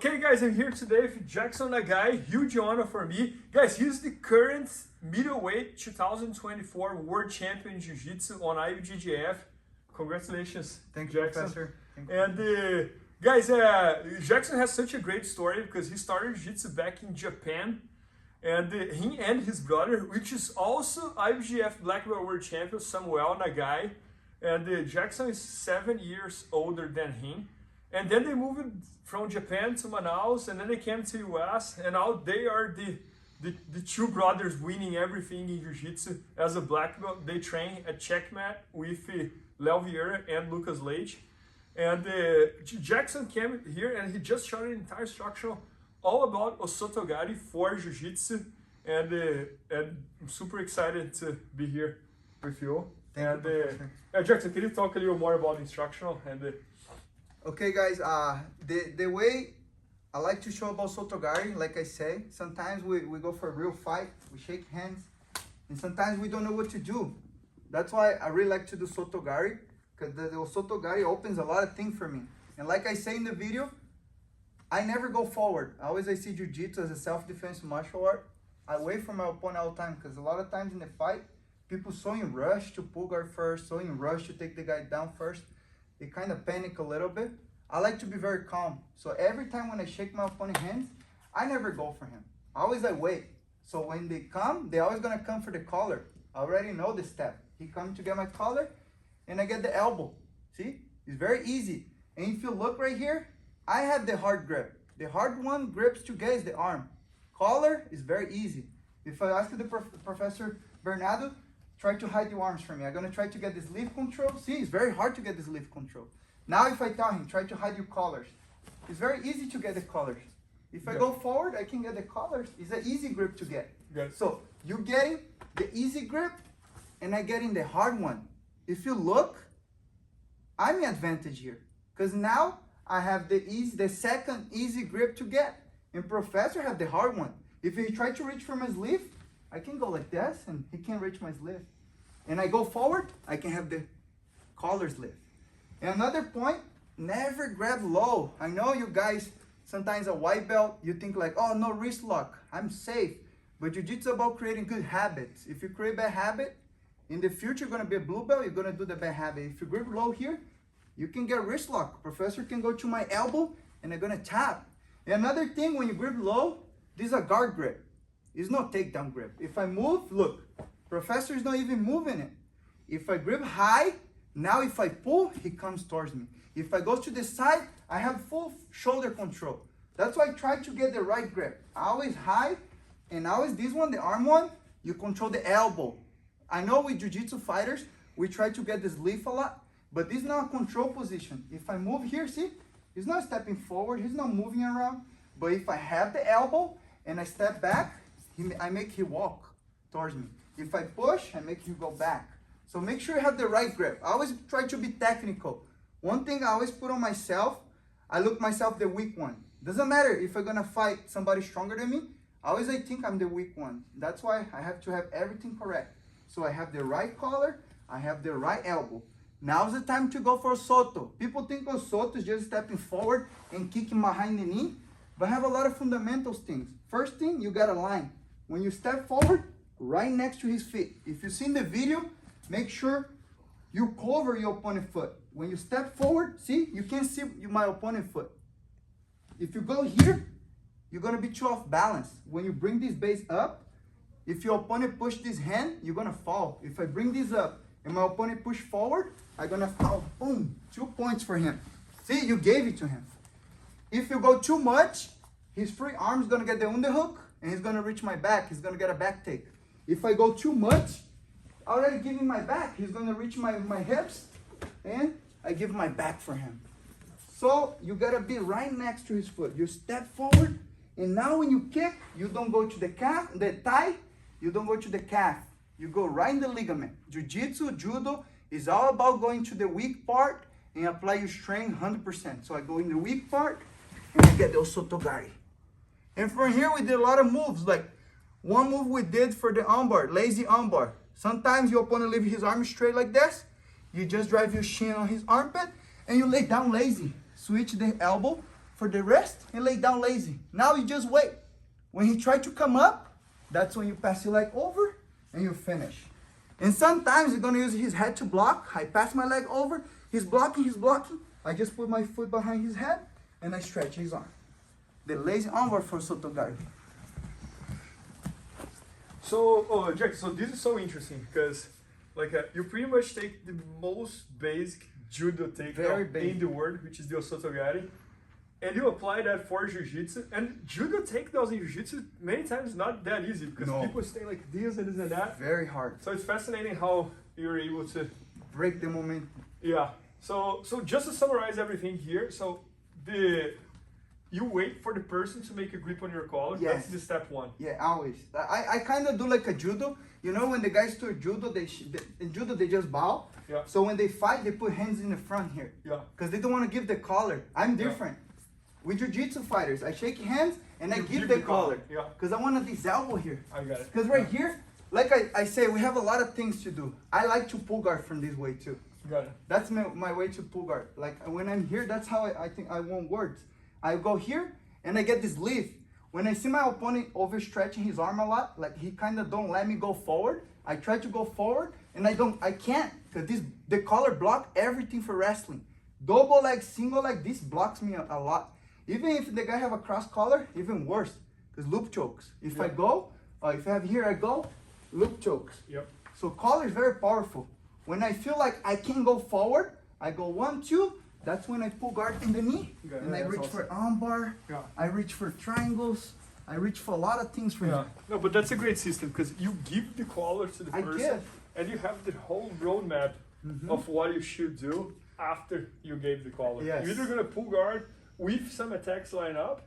Okay guys, I'm here today with Jackson Nagai, huge honor for me. Guys, he's the current middleweight 2024 World Champion Jiu-Jitsu on IBJJF. Congratulations. Thank you, Jackson. Professor. Thank you. And guys, Jackson has such a great story because he started Jiu-Jitsu back in Japan. And he and his brother, which is also IBJJF Black Belt World Champion, Samuel Nagai. And Jackson is 7 years older than him. And then they moved from Japan to Manaus, and then they came to US, and now they are the two brothers winning everything in Jiu-Jitsu. As a black belt, they train at Checkmat with Léo Vieira and Lucas Leite. And Jackson came here, and he just shot an entire instructional all about Osoto Gari for Jiu-Jitsu, and I'm super excited to be here with you. Thank you, Jackson, can you talk a little more about the instructional and Okay, guys, the way I like to show about Osoto Gari, like I say, sometimes we go for a real fight, we shake hands, and sometimes we don't know what to do. That's why I really like to do Osoto Gari, because the Osoto Gari opens a lot of things for me. And like I say in the video, I never go forward. I see Jiu-Jitsu as a self-defense martial art. I wait for my opponent all the time, because a lot of times in the fight, people so in rush to pull guard first, so in rush to take the guy down first. They kind of panic a little bit. I like to be very calm. So every time when I shake my opponent's hands, I never go for him. I always wait. So when they come, they're always gonna come for the collar. I already know the step. He comes to get my collar, and I get the elbow. See? It's very easy. And if you look right here, I have the hard grip. The hard one grips to get is the arm. Collar is very easy. If I ask the Professor Bernardo, try to hide the arms from me. I'm gonna try to get this leaf control. See, it's very hard to get this leaf control. Now if I tell him, try to hide your collars. It's very easy to get the collars. If I go forward, I can get the collars. It's an easy grip to get. So you getting the easy grip, and I getting the hard one. If you look, I'm in advantage here. Because now I have the second easy grip to get. And Professor have the hard one. If he try to reach for my sleeve, I can go like this, and he can't reach my sleeve. And I go forward, I can have the collars lift. And another point, never grab low. I know you guys, sometimes a white belt, you think like, oh, no wrist lock, I'm safe. But Jiu-Jitsu is about creating good habits. If you create bad habit, in the future, you're gonna be a blue belt, you're gonna do the bad habit. If you grip low here, you can get wrist lock. Professor can go to my elbow, and they're gonna tap. And another thing, when you grip low, this is a guard grip. It's no takedown grip. If I move, look, Professor is not even moving it. If I grip high, now if I pull, he comes towards me. If I go to the side, I have full shoulder control. That's why I try to get the right grip. Always high, and always this one, the arm one, you control the elbow. I know with Jiu-Jitsu fighters, we try to get this leaf a lot, but this is not a control position. If I move here, see, he's not stepping forward, he's not moving around. But if I have the elbow and I step back, I make him walk towards me. If I push, I make you go back. So make sure you have the right grip. I always try to be technical. One thing I always put on myself, I look myself the weak one. Doesn't matter if I'm gonna fight somebody stronger than me, I think I'm the weak one. That's why I have to have everything correct. So I have the right collar, I have the right elbow. Now's the time to go for Osoto. People think Osoto is just stepping forward and kicking behind the knee, but I have a lot of fundamentals things. First thing, you got a line. When you step forward, right next to his feet. If you see in the video, make sure you cover your opponent's foot. When you step forward, see, you can't see my opponent's foot. If you go here, you're gonna be too off balance. When you bring this base up, if your opponent push this hand, you're gonna fall. If I bring this up and my opponent push forward, I'm gonna fall, boom, 2 points for him. See, you gave it to him. If you go too much, his free arm is gonna get the underhook, and he's gonna reach my back, he's gonna get a back take. If I go too much, I already give him my back, he's gonna reach my hips, and I give my back for him. So you gotta be right next to his foot. You step forward, and now when you kick, you don't go to the calf, the thigh, you don't go to the calf. You go right in the ligament. Jiu-Jitsu, Judo is all about going to the weak part and apply your strength 100%. So I go in the weak part, and I get the Osoto Gari. And from here, we did a lot of moves. Like one move we did for the armbar, lazy armbar. Sometimes your opponent leave his arm straight like this. You just drive your shin on his armpit, and you lay down lazy. Switch the elbow for the rest and lay down lazy. Now you just wait. When he try to come up, that's when you pass your leg over and you finish. And sometimes you're gonna use his head to block. I pass my leg over, he's blocking. I just put my foot behind his head and I stretch his arm. The lazy armbar for Osoto Gari. So, Jack, so this is so interesting because like you pretty much take the most basic judo takedown in the world, which is the Osoto Gari, and you apply that for jiu-jitsu. And judo takedowns in jiu-jitsu many times not that easy because people stay like this and this and that. Very hard. So it's fascinating how you're able to break the momentum. Yeah. So just to summarize everything here, so you wait for the person to make a grip on your collar. Yes. That's the step one. Yeah, always. I kind of do like a judo. You know, when the guys do judo, in judo they just bow. Yeah. So when they fight, they put hands in the front here. Yeah. Because they don't want to give the collar. I'm different. With jiu-jitsu fighters, I shake hands and I give the collar. Yeah. Because I want this elbow here. I got it. Because right here, like I say, we have a lot of things to do. I like to pull guard from this way too. Got it. That's my way to pull guard. Like when I'm here, that's how I think I want words. I go here and I get this lift. When I see my opponent overstretching his arm a lot, like he kind of don't let me go forward, I try to go forward and I can't, because the collar block everything for wrestling. Double leg, single leg, this blocks me a lot. Even if the guy have a cross collar, even worse, because loop chokes. If I go, if I have here, I go, loop chokes. Yep. So collar is very powerful. When I feel like I can't go forward, I go 1, 2. That's when I pull guard in the knee. And I reach for armbar. Yeah. I reach for triangles. I reach for a lot of things for him. No, but that's a great system because you give the collar to the person and you have the whole roadmap of what you should do after you gave the collar. Yes. You're either going to pull guard with some attacks line up,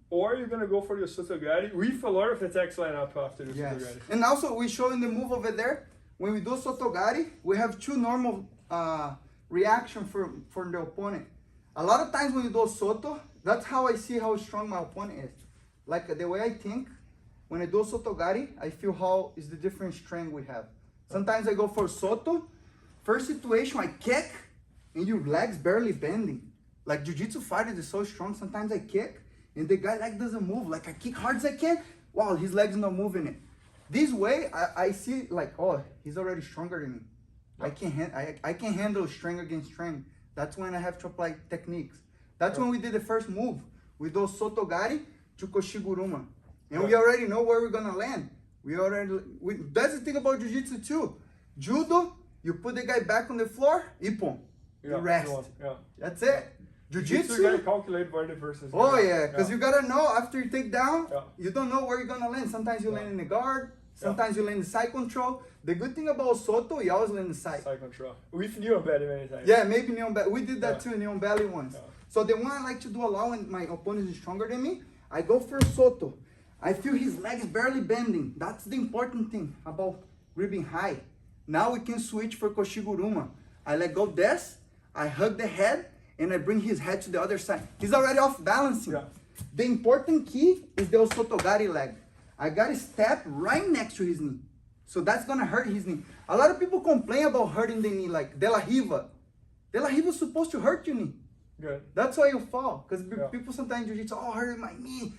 or you're going to go for the Osoto Gari with a lot of attacks line up after the Osoto Gari. And also we show in the move over there, when we do Osoto Gari, we have 2 normal reaction for the opponent. A lot of times when you do Osoto, that's how I see how strong my opponent is. Like the way I think, when I do Osoto Gari, I feel how is the different strength we have. Sometimes I go for Soto, first situation I kick, and your legs barely bending. Like jiu-jitsu fighters is so strong, sometimes I kick, and the guy leg doesn't move. Like I kick hard as I can, wow, his leg's not moving it. This way, I see like, oh, he's already stronger than me. I can handle strength against strength. That's when I have to apply techniques. That's when we did the first move. We do Osoto Gari to Koshiguruma. And we already know where we're gonna land. That's the thing about jiu-jitsu too. Judo, you put the guy back on the floor, ippon. You rest. That's it. Jiu-jitsu, you gotta calculate where the person's oh yeah, because you gotta know after you take down, you don't know where you're gonna land. Sometimes you land in the guard, sometimes you land in side control. The good thing about Soto, you always land in the side. Side control. With Neon Belly many times. Yeah, maybe Neon Belly. We did that too, Neon Belly once. So the one I like to do a lot when my opponent is stronger than me, I go for Soto. I feel his legs barely bending. That's the important thing about gripping high. Now we can switch for Koshiguruma. I let go this, I hug the head, and I bring his head to the other side. He's already off balancing. The important key is the Osoto Gari leg. I gotta step right next to his knee. So that's gonna hurt his knee. A lot of people complain about hurting the knee, like De La Riva. De La Riva is supposed to hurt your knee. Good. That's why you fall. Because people sometimes jiu-jitsu, oh, hurting my knee.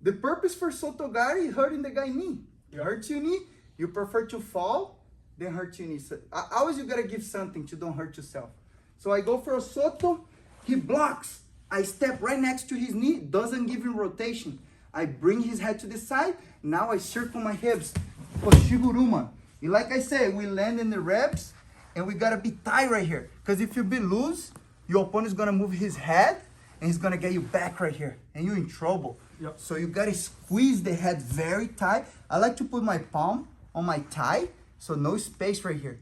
The purpose for Osoto Gari is hurting the guy's knee. You hurt your knee, you prefer to fall than hurt your knee. So always you gotta give something to don't hurt yourself. So I go for a Soto, he blocks. I step right next to his knee, doesn't give him rotation. I bring his head to the side, now I circle my hips. Koshiguruma. And like I said, we land in the reps and we gotta be tight right here. Because if you be loose, your opponent's gonna move his head and he's gonna get you back right here and you're in trouble. So you gotta squeeze the head very tight. I like to put my palm on my thigh, so no space right here.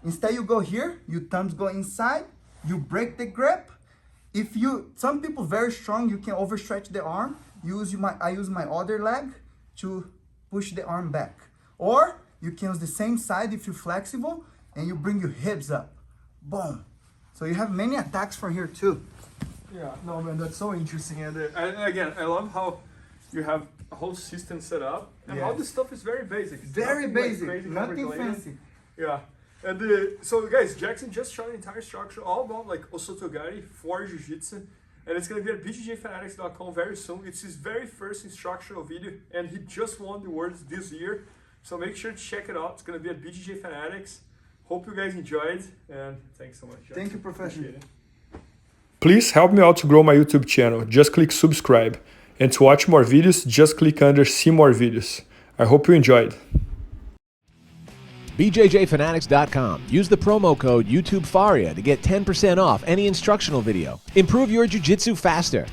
Instead you go here, your thumbs go inside, you break the grip. Some people very strong, you can overstretch the arm. I use my other leg to push the arm back. Or you can use the same side if you're flexible and you bring your hips up. Boom. So you have many attacks from here too. Yeah, no man, that's so interesting. And again, I love how you have a whole system set up and all this stuff is very basic. It's very basic, like nothing fancy. Yeah. And so guys, Jackson just showed the entire structure all about like Osoto Gari for Jiu-Jitsu. and it's going to be at IBJJFanatics.com very soon. It's his very first instructional video, and he just won the awards this year. So make sure to check it out. It's going to be at BJJ Fanatics. Hope you guys enjoyed, and thanks so much. Thank you, Professor. Please help me out to grow my YouTube channel. Just click subscribe. And to watch more videos, just click under see more videos. I hope you enjoyed. BJJFanatics.com. Use the promo code YouTubeFaria to get 10% off any instructional video. Improve your jiu-jitsu faster.